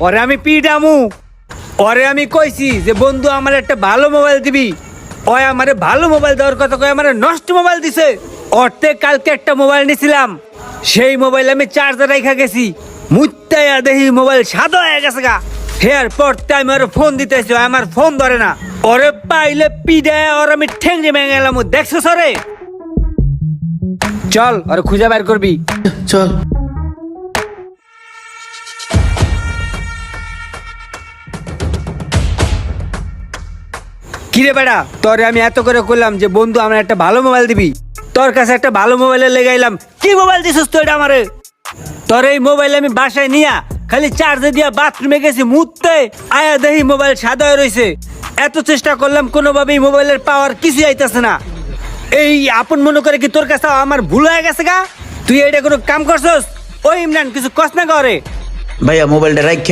ওরে আমি পিডামু। ওরে আমি কইছি যে বন্ধু আমার একটা ভালো মোবাইল দিবি, ওই আমারে ভালো মোবাইল দেওয়ার কথা কই আমারে নষ্ট মোবাইল দিছে। অর্থে কালকে একটা মোবাইল নিছিলাম, সেই মোবাইল আমি চার্জার রেখা গেছি, মুত্তায়া দেখি মোবাইল সাদা হয়ে গেছে গা। হেয়ার পর আমি ওর ফোন দিতেছি, আমার ফোন ধরে না। ওরে পাইলে পিডায় ওর আমি ঠেঙ্গে ভেঙে গেলাম, দেখছো সরে? চল ওরে খুঁজে বের করবি। চল। কিরে বেড়া, তোরে আমি এত করে কইলাম যে বন্ধু আমার একটা ভালো মোবাইল দিবি, তোর কাছে একটা ভালো মোবাইলে লেগাইলাম, কি মোবাইল দিছিস তুই এটা আমারে? তোর এই মোবাইল আমি বাসায় নিয়া খালি চার্জে দিয়া বাথরুমে গেছি মুততে, আয়া দেখি মোবাইল সাদা হয়ে রয়েছে। এত চেষ্টা করলাম কোনোভাবেই মোবাইলের পাওয়ার কিছু আইতাছে না। এই আপন মনে করে কি তোর কাছে আমার ভুল হয়ে গেছে গা? তুই এটা কোনো কাম করছস? ওই ইমরান কিছু কস না করে। ভাইয়া মোবাইলটা রাখ।